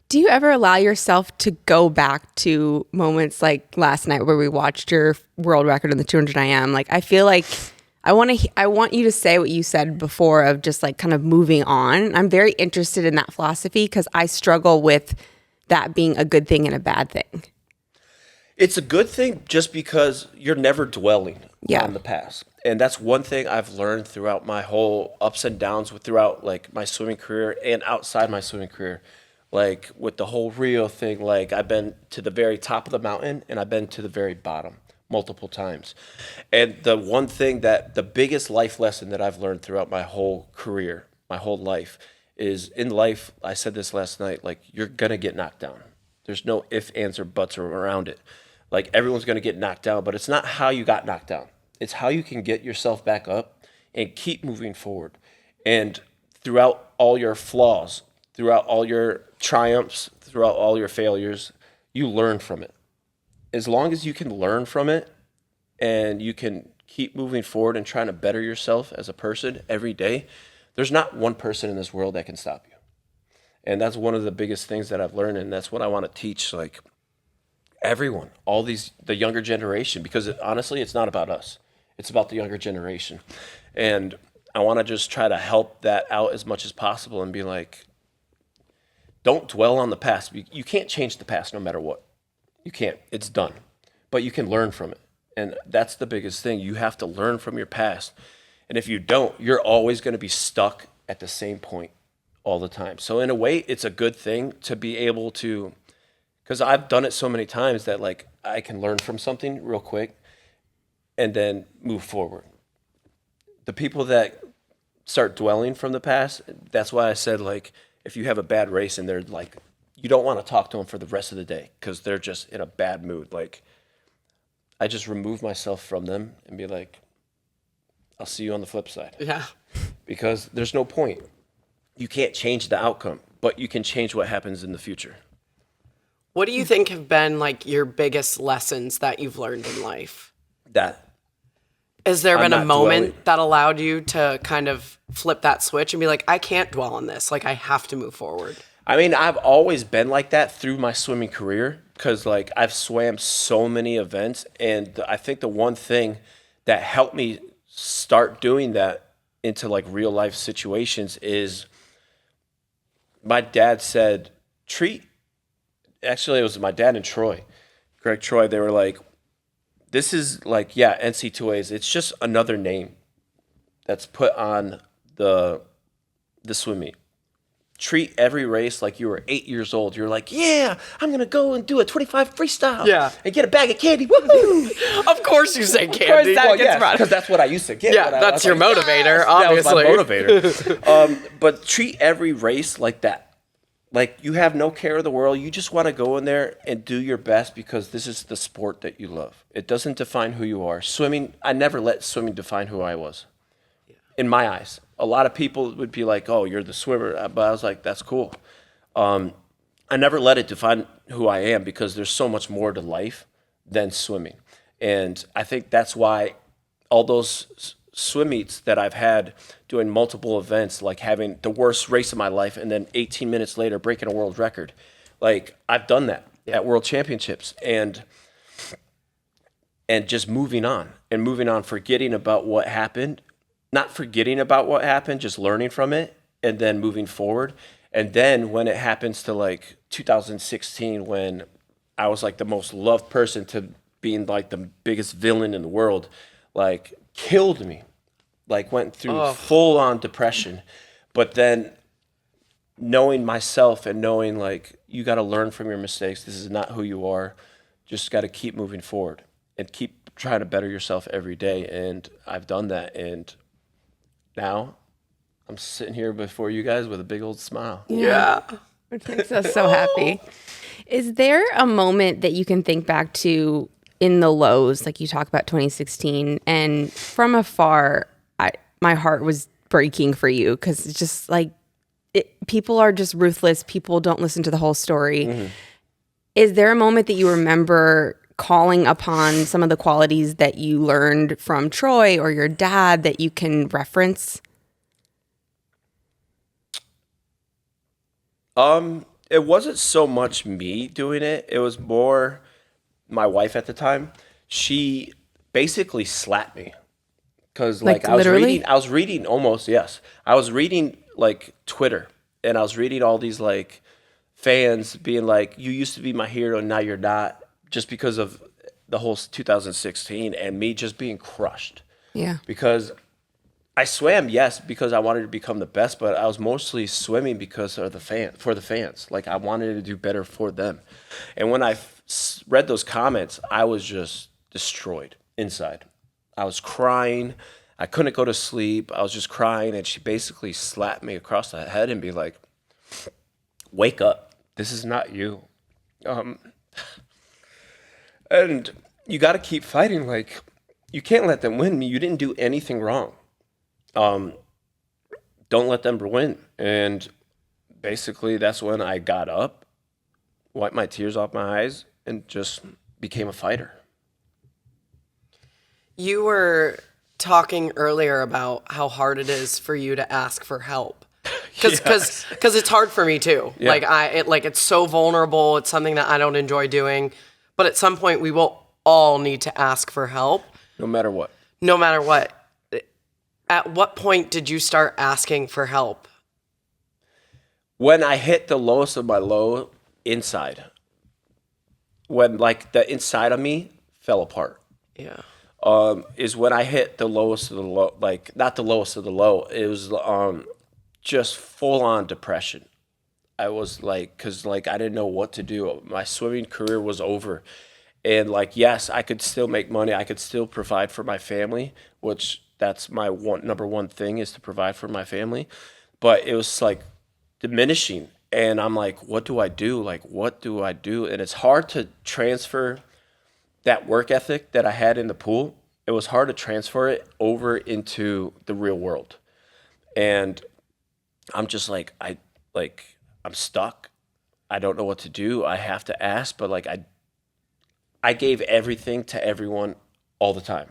Do you ever allow yourself to go back to moments like last night where we watched your world record in the 200 IM? Like, I feel like I want you to say what you said before of just like kind of moving on. I'm very interested in that philosophy because I struggle with that being a good thing and a bad thing. It's a good thing just because you're never dwelling Yeah. on the past. And that's one thing I've learned throughout my whole ups and downs throughout like my swimming career and outside my swimming career. Like with the whole Rio thing, like I've been to the very top of the mountain and I've been to the very bottom multiple times. And the one thing that the biggest life lesson that I've learned throughout my whole career, my whole life, is in life, I said this last night, like you're gonna get knocked down. There's no ifs, ands, or buts around it. Like everyone's gonna get knocked down, but it's not how you got knocked down. It's how you can get yourself back up and keep moving forward. And throughout all your flaws, throughout all your triumphs, throughout all your failures, you learn from it. As long as you can learn from it and you can keep moving forward and trying to better yourself as a person every day, there's not one person in this world that can stop you. And that's one of the biggest things that I've learned, and that's what I want to teach like everyone, the younger generation, because honestly, it's not about us. It's about the younger generation. And I want to just try to help that out as much as possible and be like, don't dwell on the past. You can't change the past no matter what. You can't. It's done. But you can learn from it. And that's the biggest thing. You have to learn from your past. And if you don't, you're always going to be stuck at the same point all the time. So in a way, it's a good thing to be able to, because I've done it so many times that like I can learn from something real quick and then move forward. The people that start dwelling from the past, that's why I said like, if you have a bad race and they're like, you don't want to talk to them for the rest of the day because they're just in a bad mood. Like, I just remove myself from them and be like, I'll see you on the flip side. Yeah. Because there's no point. You can't change the outcome, but you can change what happens in the future. What do you think have been like your biggest lessons that you've learned in life? That. Has there been a not moment dwelling. that allowed you to kind of flip that switch and be like, I can't dwell on this. Like, I have to move forward? I mean, I've always been like that through my swimming career because, like, I've swam so many events. And I think the one thing that helped me start doing that into, like, real-life situations is my dad said, actually, it was my dad and Troy, Greg Troy, they were like, this is like, yeah, NC2As. It's just another name that's put on the swim meet. Treat every race like you were 8 years old. You're like, yeah, I'm going to go and do a 25 freestyle. Yeah. And get a bag of candy. Woohoo! Of course you say candy. Because that's what I used to get. Yeah, that's your motivator, obviously. That was my motivator. But treat every race like that. Like, you have no care of the world. You just want to go in there and do your best because this is the sport that you love. It doesn't define who you are. Swimming, I never let swimming define who I was. In my eyes. A lot of people would be like, oh, you're the swimmer. But I was like, that's cool. I never let it define who I am because there's so much more to life than swimming. And I think that's why all those swim meets that I've had doing multiple events, like having the worst race of my life and then 18 minutes later breaking a world record. Like, I've done that at world championships and just moving on, forgetting about what happened, not forgetting about what happened, just learning from it and then moving forward. And then when it happens to like 2016, when I was like the most loved person to being like the biggest villain in the world, like killed me. Like went through full on depression, but then knowing myself and knowing like you got to learn from your mistakes. This is not who you are. Just got to keep moving forward and keep trying to better yourself every day. And I've done that. And now I'm sitting here before you guys with a big old smile. Yeah. Which makes us so happy. Is there a moment that you can think back to in the lows, like you talk about 2016, and from afar, my heart was breaking for you because it's just like people are just ruthless. People don't listen to the whole story. Mm-hmm. Is there a moment that you remember calling upon some of the qualities that you learned from Troy or your dad that you can reference? it wasn't so much me doing it. It was more my wife at the time. She basically slapped me because Like, I was literally? reading. I was reading almost yes. I was reading like Twitter, and I was reading all these like fans being like, "You used to be my hero, and now you're not," just because of the whole 2016 and me just being crushed. Yeah. Because I swam, yes, because I wanted to become the best, but I was mostly swimming because of for the fans. Like I wanted to do better for them. And when I read those comments, I was just destroyed inside. I was crying. I couldn't go to sleep. I was just crying, and she basically slapped me across the head and be like, "Wake up. This is not you." And you got to keep fighting. Like, you can't let them win. You didn't do anything wrong. Don't let them win. And basically, that's when I got up, wiped my tears off my eyes, and just became a fighter. You were talking earlier about how hard it is for you to ask for help. Because it's hard for me too. Yeah. It's so vulnerable. It's something that I don't enjoy doing. But at some point, we will all need to ask for help. No matter what. No matter what. At what point did you start asking for help? When I hit the lowest of my low inside, when like the inside of me fell apart, Yeah. is when I hit the lowest of the low. Like not the lowest of the low. It was just full on depression. I was like, because like I didn't know what to do. My swimming career was over, and like yes, I could still make money. I could still provide for my family, which that's my number one thing is to provide for my family. But it was like diminishing, and I'm like, what do I do? Like, what do I do? And it's hard to transfer that work ethic that I had in the pool. It was hard to transfer it over into the real world, and I'm just like I'm stuck. I don't know what to do. I have to ask, but like I gave everything to everyone all the time.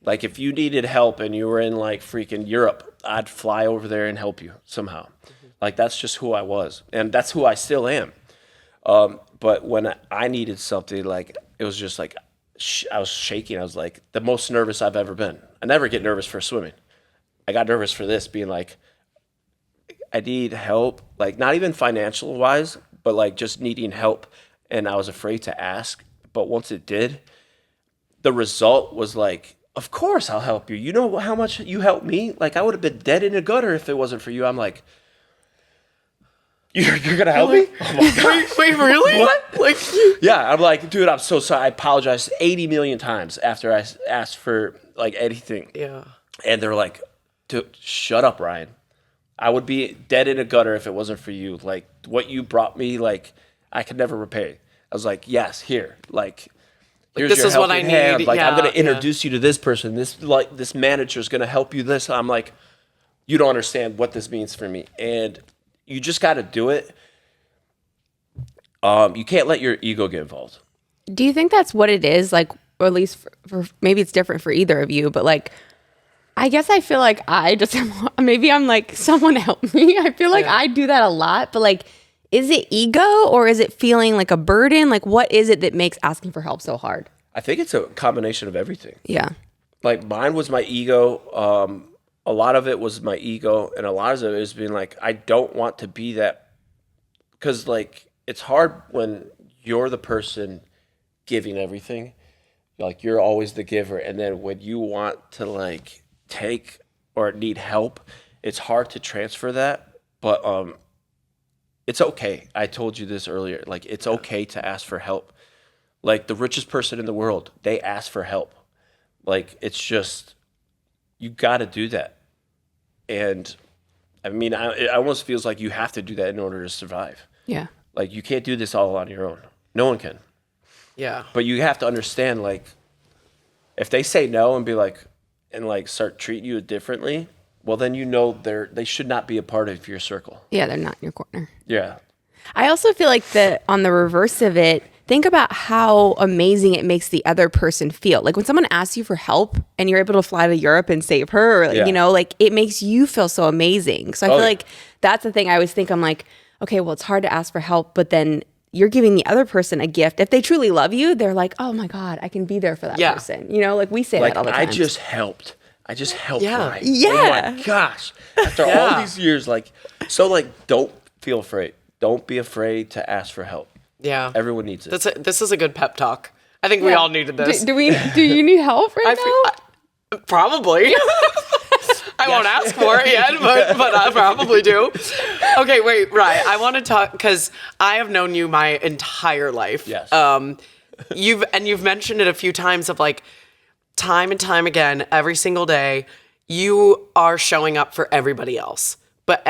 Like if you needed help and you were in like freaking Europe, I'd fly over there and help you somehow. Like that's just who I was, and that's who I still am. But when I needed something, like it was just like I was shaking. I was like the most nervous I've ever been. I never get nervous for swimming. I got nervous for this, being like, I need help, like not even financial wise, but like just needing help. And I was afraid to ask. But once it did, the result was like, of course I'll help you. You know how much you helped me? Like I would have been dead in a gutter if it wasn't for you. I'm like, you're going to help me? Oh my God. Wait, really? What? Like, Yeah, I'm like, dude, I'm so sorry. I apologized 80 million times after I asked for like anything. yeah. And they're like, dude, shut up, Ryan. I would be dead in a gutter if it wasn't for you. Like what you brought me, like I could never repay. I was like, yes, here, like here's this your is what I helping hand. need. Like I'm Yeah, gonna introduce you to this person. This manager's gonna help you. This. I'm like, you don't understand what this means for me, and you just got to do it. You can't let your ego get involved. Do you think that's what it is? Like, or at least for maybe it's different for either of you, but like, I guess I feel like I just, maybe I'm like, someone help me. I feel like I do that a lot, but like, is it ego or is it feeling like a burden? Like, what is it that makes asking for help so hard? I think it's a combination of everything. Yeah. Like mine was my ego. A lot of it was my ego, and a lot of it is being like, I don't want to be that, because like it's hard when you're the person giving everything. Like you're always the giver, and then when you want to like take or need help, it's hard to transfer that. But it's okay. I told you this earlier. Like it's okay to ask for help. Like the richest person in the world, they ask for help. Like it's just, you got to do that. And I mean, it almost feels like you have to do that in order to survive. Yeah. Like you can't do this all on your own. No one can. Yeah. But you have to understand, like, if they say no and be like, and like start treating you differently, well, then you know they should not be a part of your circle. Yeah, they're not in your corner. Yeah. I also feel like on the reverse of it, think about how amazing it makes the other person feel. Like when someone asks you for help and you're able to fly to Europe and save her, or, Yeah. you know, like it makes you feel so amazing. So I feel yeah. like that's the thing I always think. I'm like, okay, well, it's hard to ask for help, but then you're giving the other person a gift. If they truly love you, they're like, oh my God, I can be there for that person. You know, like we say Like that all the time. I just helped Yeah. Ryan. Yeah. Oh my gosh. After all these years, like, so like, don't feel afraid. Don't be afraid to ask for help. Yeah. Everyone needs it. This is a good pep talk. I think we all needed this. Do you need help right now? Probably. I won't ask for it yet, but I probably do. Okay, wait, Ryan. I want to talk because I have known you my entire life. Yes. You've mentioned it a few times of like time and time again, every single day, you are showing up for everybody else, but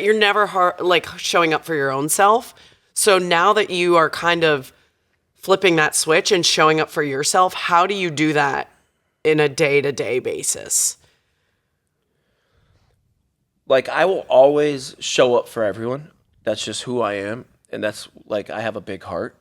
you're never like showing up for your own self. So now that you are kind of flipping that switch and showing up for yourself, how do you do that in a day-to-day basis? Like, I will always show up for everyone. That's just who I am. And that's like, I have a big heart.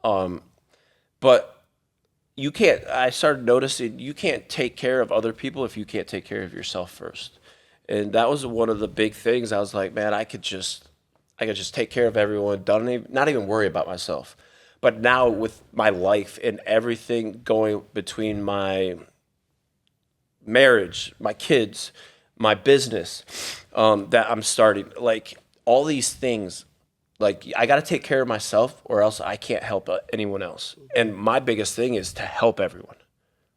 But I started noticing you can't take care of other people if you can't take care of yourself first. And that was one of the big things. I was like, man, I could just take care of everyone, not even worry about myself. But now with my life and everything going between my marriage, my kids, my business, that I'm starting, like all these things, like I got to take care of myself or else I can't help anyone else. And my biggest thing is to help everyone,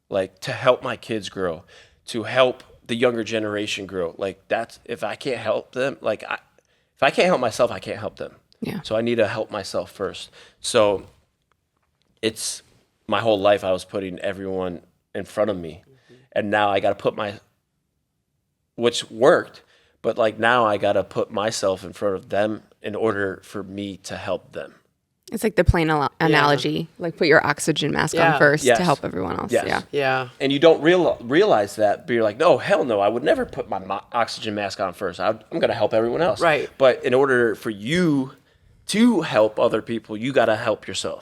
like to help my kids grow, to help the younger generation grow. Like that's, if I can't help them, like if I can't help myself, I can't help them. Yeah. So I need to help myself first. So it's my whole life I was putting everyone in front of me. And now I got to put which worked, but like now I got to put myself in front of them in order for me to help them. It's like the plane analogy, like put your oxygen mask on first Yes. to help everyone else. Yes. Yeah. Yeah. And you don't realize that, but you're like, no, hell no, I would never put my oxygen mask on first. I'm going to help everyone else. Right. But in order for you to help other people, you got to help yourself.